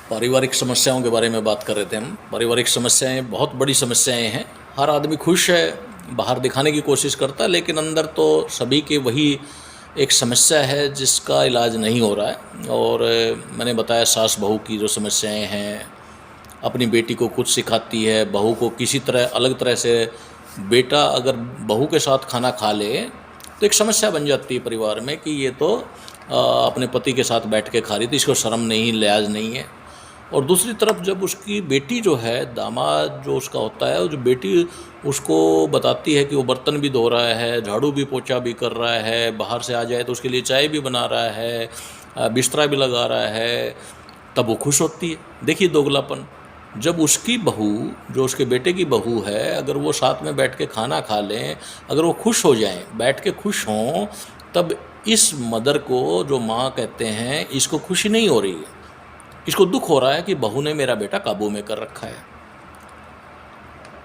पारिवारिक समस्याओं के बारे में बात कर रहे थे हम। पारिवारिक समस्याएं बहुत बड़ी समस्याएं हैं। हर आदमी खुश है, बाहर दिखाने की कोशिश करता है, लेकिन अंदर तो सभी के वही एक समस्या है जिसका इलाज नहीं हो रहा है। और मैंने बताया सास बहू की जो समस्याएं हैं, अपनी बेटी को कुछ सिखाती है, बहू को किसी तरह अलग तरह से। बेटा अगर बहू के साथ खाना खा ले तो एक समस्या बन जाती है परिवार में कि ये तो अपने पति के साथ बैठ के खा रही थी, इसको शर्म नहीं, लिहाज नहीं है। और दूसरी तरफ जब उसकी बेटी जो है, दामाद जो उसका होता है, जो बेटी उसको बताती है कि वो बर्तन भी धो रहा है, झाड़ू भी पोछा भी कर रहा है, बाहर से आ जाए तो उसके लिए चाय भी बना रहा है, बिस्तरा भी लगा रहा है, तब वो खुश होती है। देखिए दोगलापन। जब उसकी बहू, जो उसके बेटे की बहू है, अगर वो साथ में बैठ के खाना खा लें, अगर वो खुश हो जाएं, बैठ के खुश हों, तब इस मदर को, जो माँ कहते हैं, इसको खुशी नहीं हो रही है। इसको दुख हो रहा है कि बहू ने मेरा बेटा काबू में कर रखा है।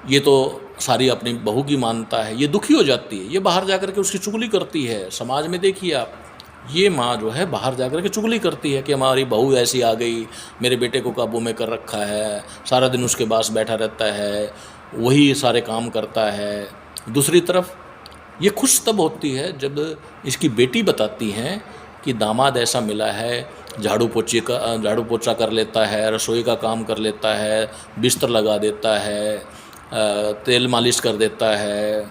ये तो सारी अपनी बहू की मानता है, ये दुखी हो जाती है। ये बाहर जाकर के उसकी चुगली करती है। समाज में देखिए आप, ये माँ जो है बाहर जाकर के चुगली करती है कि हमारी बहू ऐसी आ गई, मेरे बेटे को काबू में कर रखा है, सारा दिन उसके पास बैठा रहता है, वही सारे काम करता है। दूसरी तरफ ये खुश तब होती है जब इसकी बेटी बताती हैं कि दामाद ऐसा मिला है, झाड़ू पोछा कर लेता है, रसोई का काम कर लेता है, बिस्तर लगा देता है, तेल मालिश कर देता है,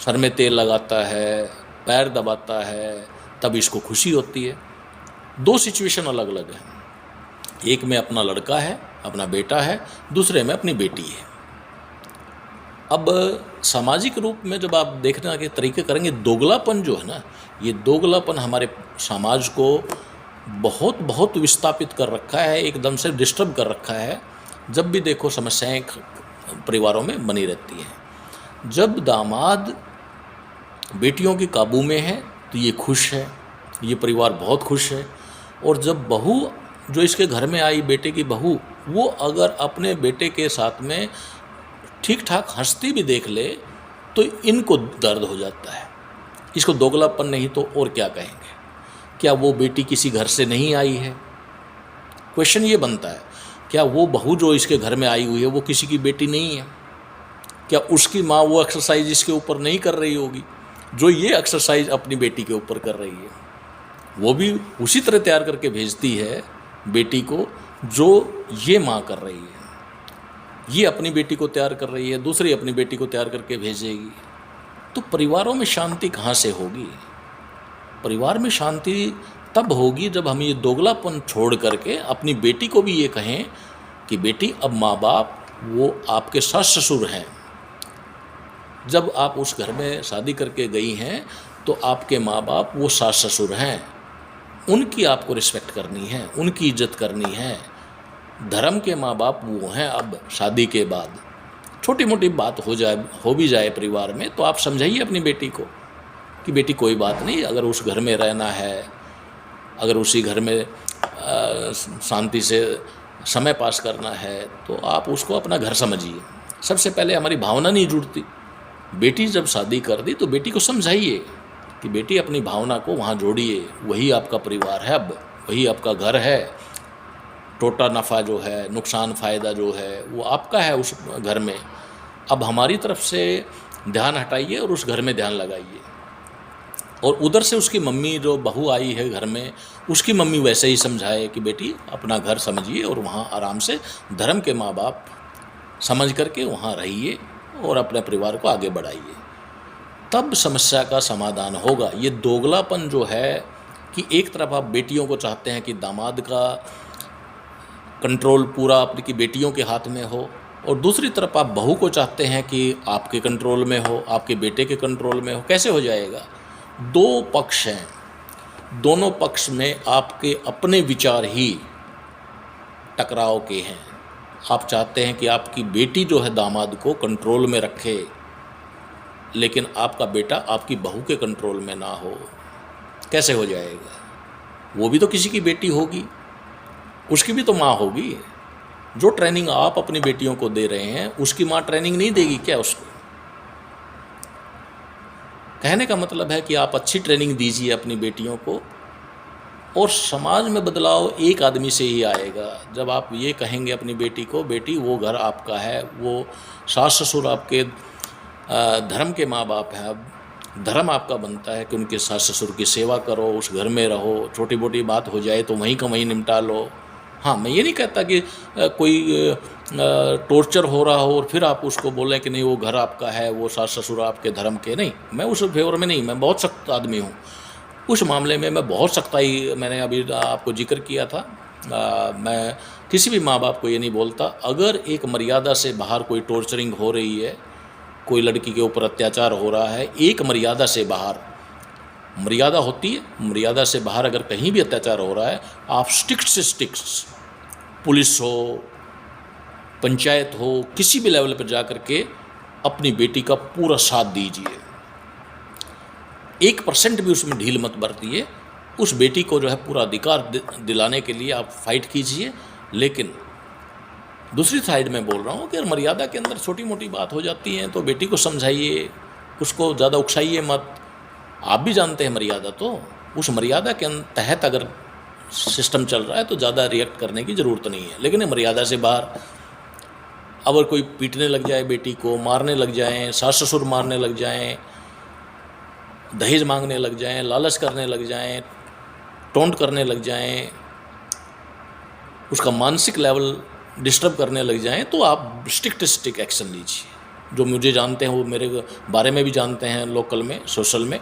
सर में तेल लगाता है, पैर दबाता है, तब इसको खुशी होती है। दो सिचुएशन अलग अलग हैं। एक में अपना लड़का है, अपना बेटा है, दूसरे में अपनी बेटी है। अब सामाजिक रूप में जब आप देखने के तरीके करेंगे, दोगलापन जो है ना, ये दोगलापन हमारे समाज को बहुत बहुत विस्थापित कर रखा है, एकदम से डिस्टर्ब कर रखा है। जब भी देखो समस्याएं परिवारों में बनी रहती हैं। जब दामाद बेटियों के काबू में है तो ये खुश है, ये परिवार बहुत खुश है। और जब बहू, जो इसके घर में आई बेटे की बहू, वो अगर अपने बेटे के साथ में ठीक ठाक हंसती भी देख ले तो इनको दर्द हो जाता है। इसको दोगलापन नहीं तो और क्या कहेंगे। क्या वो बेटी किसी घर से नहीं आई है? क्वेश्चन ये बनता है, क्या वो बहू जो इसके घर में आई हुई है वो किसी की बेटी नहीं है? क्या उसकी माँ वो एक्सरसाइज इसके ऊपर नहीं कर रही होगी जो ये एक्सरसाइज अपनी बेटी के ऊपर कर रही है? वो भी उसी तरह तैयार करके भेजती है बेटी को जो ये माँ कर रही है। ये अपनी बेटी को तैयार कर रही है, दूसरी अपनी बेटी को तैयार करके भेजेगी। तो परिवारों में शांति कहाँ से होगी? परिवार में शांति तब होगी जब हम ये दोगलापन छोड़ करके अपनी बेटी को भी ये कहें कि बेटी, अब माँ बाप वो आपके सास ससुर हैं। जब आप उस घर में शादी करके गई हैं तो आपके माँ बाप वो सास ससुर हैं, उनकी आपको रिस्पेक्ट करनी है, उनकी इज्जत करनी है। धर्म के माँ बाप वो हैं। अब शादी के बाद छोटी मोटी बात हो भी जाए परिवार में, तो आप समझाइए अपनी बेटी को कि बेटी कोई बात नहीं, अगर उस घर में रहना है, अगर उसी घर में शांति से समय पास करना है, तो आप उसको अपना घर समझिए। सबसे पहले हमारी भावना नहीं जुड़ती। बेटी जब शादी कर दी तो बेटी को समझाइए कि बेटी अपनी भावना को वहाँ जोड़िए, वही आपका परिवार है, अब वही आपका घर है। टोटा नफ़ा जो है, नुकसान फ़ायदा जो है, वो आपका है उस घर में। अब हमारी तरफ से ध्यान हटाइए और उस घर में ध्यान लगाइए। और उधर से उसकी मम्मी, जो बहू आई है घर में, उसकी मम्मी वैसे ही समझाए कि बेटी अपना घर समझिए और वहाँ आराम से धर्म के माँ बाप समझ करके वहाँ रहिए और अपने परिवार को आगे बढ़ाइए। तब समस्या का समाधान होगा। ये दोगलापन जो है कि एक तरफ आप बेटियों को चाहते हैं कि दामाद का कंट्रोल पूरा आपकी बेटियों के हाथ में हो, और दूसरी तरफ आप बहू को चाहते हैं कि आपके कंट्रोल में हो, आपके बेटे के कंट्रोल में हो। कैसे हो जाएगा? दो पक्ष हैं, दोनों पक्ष में आपके अपने विचार ही टकराव के हैं। आप चाहते हैं कि आपकी बेटी जो है दामाद को कंट्रोल में रखे, लेकिन आपका बेटा आपकी बहू के कंट्रोल में ना हो। कैसे हो जाएगा? वो भी तो किसी की बेटी होगी, उसकी भी तो माँ होगी। जो ट्रेनिंग आप अपनी बेटियों को दे रहे हैं, उसकी माँ ट्रेनिंग नहीं देगी क्या उसको? कहने का मतलब है कि आप अच्छी ट्रेनिंग दीजिए अपनी बेटियों को, और समाज में बदलाव एक आदमी से ही आएगा। जब आप ये कहेंगे अपनी बेटी को, बेटी वो घर आपका है, वो सास ससुर आपके धर्म के माँ बाप हैं, अब धर्म आपका बनता है कि उनके सास ससुर की सेवा करो, उस घर में रहो, छोटी मोटी बात हो जाए तो वहीं का वहीं निपटा लो। हाँ, मैं ये नहीं कहता कि कोई टॉर्चर हो रहा हो और फिर आप उसको बोलें कि नहीं वो घर आपका है, वो सास ससुर आपके धर्म के, नहीं, मैं उस फेवर में नहीं, मैं बहुत सख्त आदमी हूँ। उस मामले में मैं बहुत सख्ताई, मैंने अभी आपको जिक्र किया था, मैं किसी भी माँ बाप को ये नहीं बोलता, अगर एक मर्यादा से बाहर कोई टॉर्चरिंग हो रही है, कोई लड़की के ऊपर अत्याचार हो रहा है, एक मर्यादा से बाहर, मर्यादा होती है, मर्यादा से बाहर अगर कहीं भी अत्याचार हो रहा है, आप स्ट्रिक्ट से स्ट्रिक्ट, पुलिस हो, पंचायत हो, किसी भी लेवल पर जा कर के अपनी बेटी का पूरा साथ दीजिए। 1% भी उसमें ढील मत बरतिए। उस बेटी को जो है पूरा अधिकार दिलाने के लिए आप फाइट कीजिए। लेकिन दूसरी साइड में बोल रहा हूँ कि मर्यादा के अंदर छोटी मोटी बात हो जाती है तो बेटी को समझाइए, उसको ज़्यादा उकसाइए मत। आप भी जानते हैं मर्यादा, तो उस मर्यादा के तहत अगर सिस्टम चल रहा है तो ज़्यादा रिएक्ट करने की ज़रूरत नहीं है। लेकिन मर्यादा से बाहर अगर कोई पीटने लग जाए, बेटी को मारने लग जाएं, सास ससुर मारने लग जाएं, दहेज मांगने लग जाएं, लालच करने लग जाएं, टोंट करने लग जाएं, उसका मानसिक लेवल डिस्टर्ब करने लग जाएं, तो आप स्ट्रिक्ट एक्शन लीजिए। जो मुझे जानते हैं वो मेरे बारे में भी जानते हैं, लोकल में, सोशल में।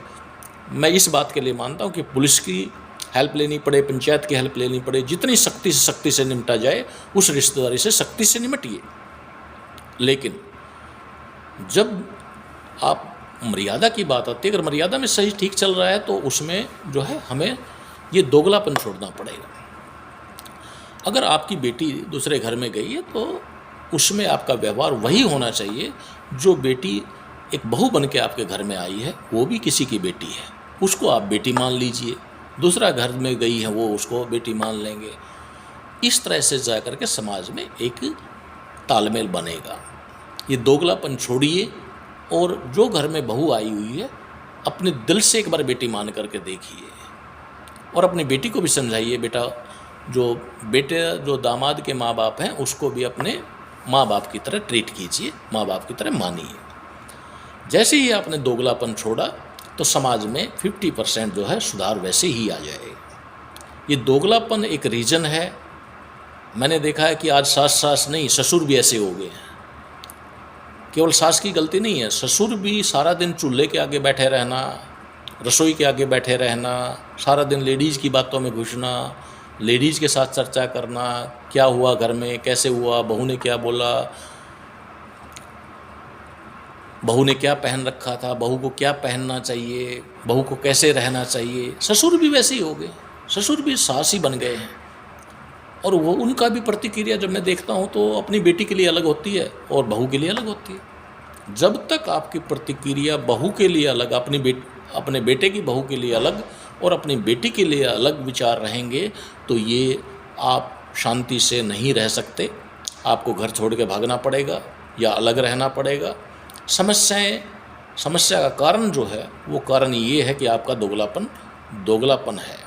मैं इस बात के लिए मानता हूँ कि पुलिस की हेल्प लेनी पड़े, पंचायत की हेल्प लेनी पड़े, जितनी सख्ती से निपटा जाए, उस रिश्तेदारी से सख्ती से निपटिए। लेकिन जब आप मर्यादा की बात आती है, अगर मर्यादा में सही ठीक चल रहा है तो उसमें जो है हमें ये दोगलापन छोड़ना पड़ेगा। अगर आपकी बेटी दूसरे घर में गई है तो उसमें आपका व्यवहार वही होना चाहिए जो बेटी एक बहू बन के आपके घर में आई है, वो भी किसी की बेटी है, उसको आप बेटी मान लीजिए। दूसरा घर में गई है वो उसको बेटी मान लेंगे। इस तरह से जा कर के समाज में एक तालमेल बनेगा। ये दोगलापन छोड़िए और जो घर में बहू आई हुई है अपने दिल से एक बार बेटी मान करके देखिए और अपनी बेटी को भी समझाइए, बेटा जो दामाद के माँ बाप हैं उसको भी अपने माँ बाप की तरह ट्रीट कीजिए, माँ बाप की तरह मानिए। जैसे ही आपने दोगलापन छोड़ा तो समाज में 50% जो है सुधार वैसे ही आ जाएगा। ये दोगलापन एक रीजन है। मैंने देखा है कि आज सास नहीं, ससुर भी ऐसे हो गए हैं। केवल सास की गलती नहीं है, ससुर भी सारा दिन चूल्हे के आगे बैठे रहना, रसोई के आगे बैठे रहना, सारा दिन लेडीज़ की बातों में घुसना, लेडीज़ के साथ चर्चा करना, क्या हुआ घर में, कैसे हुआ, बहू ने क्या बोला, बहू ने क्या पहन रखा था, बहू को क्या पहनना चाहिए, बहू को कैसे रहना चाहिए। ससुर भी वैसे ही हो गए, ससुर भी सास ही बन गए हैं। और वो उनका भी प्रतिक्रिया जब मैं देखता हूँ तो अपनी बेटी के लिए अलग होती है और बहू के लिए अलग होती है। जब तक आपकी प्रतिक्रिया बहू के लिए अलग, अपने बेटे की बहू के लिए अलग और अपनी बेटी के लिए अलग विचार रहेंगे तो ये आप शांति से नहीं रह सकते। आपको घर छोड़ के भागना पड़ेगा या अलग रहना पड़ेगा। समस्या का कारण जो है वो कारण ये है कि आपका दोगलापन है।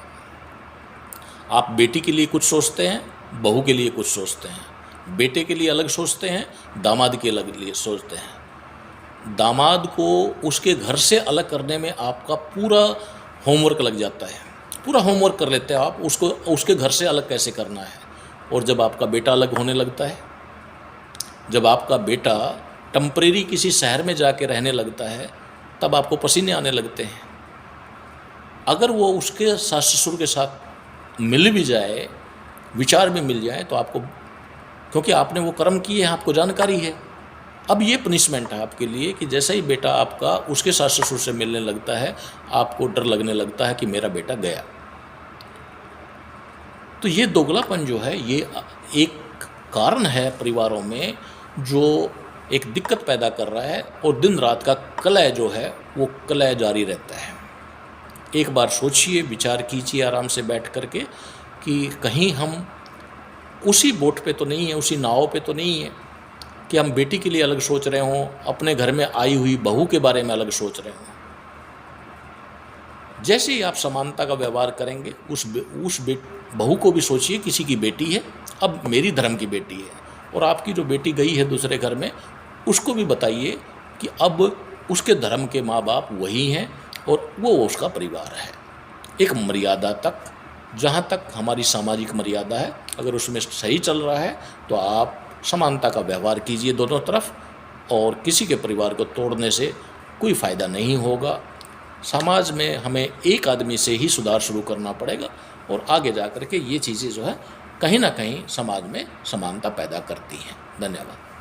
आप बेटी के लिए कुछ सोचते हैं, बहू के लिए कुछ सोचते हैं, बेटे के लिए अलग सोचते हैं, दामाद के लिए सोचते हैं। दामाद को उसके घर से अलग करने में आपका पूरा होमवर्क लग जाता है, पूरा होमवर्क कर लेते हैं आप, उसको उसके घर से अलग कैसे करना है। और जब आपका बेटा अलग होने लगता है, जब आपका बेटा टेम्परेरी किसी शहर में जाके रहने लगता है, तब आपको पसीने आने लगते हैं। अगर वो उसके सास ससुर के साथ मिल भी जाए, विचार भी मिल जाए, तो आपको, क्योंकि आपने वो कर्म किए हैं, आपको जानकारी है। अब ये पनिशमेंट है आपके लिए कि जैसे ही बेटा आपका उसके सास ससुर से मिलने लगता है, आपको डर लगने लगता है कि मेरा बेटा गया। तो ये दोगलापन जो है ये एक कारण है परिवारों में जो एक दिक्कत पैदा कर रहा है और दिन रात का कलह जो है वो कलह जारी रहता है। एक बार सोचिए, विचार कीजिए आराम से बैठ कर के कि कहीं हम उसी बोट पे तो नहीं है, उसी नाव पे तो नहीं है कि हम बेटी के लिए अलग सोच रहे हों, अपने घर में आई हुई बहू के बारे में अलग सोच रहे हों। जैसे ही आप समानता का व्यवहार करेंगे, बहू को भी सोचिए किसी की बेटी है, अब मेरी धर्म की बेटी है, और आपकी जो बेटी गई है दूसरे घर में, उसको भी बताइए कि अब उसके धर्म के माँ बाप वही हैं और वो उसका परिवार है। एक मर्यादा तक, जहाँ तक हमारी सामाजिक मर्यादा है, अगर उसमें सही चल रहा है तो आप समानता का व्यवहार कीजिए दोनों तरफ, और किसी के परिवार को तोड़ने से कोई फ़ायदा नहीं होगा। समाज में हमें एक आदमी से ही सुधार शुरू करना पड़ेगा, और आगे जा कर के ये चीज़ें जो है कहीं ना कहीं समाज में समानता पैदा करती हैं। धन्यवाद।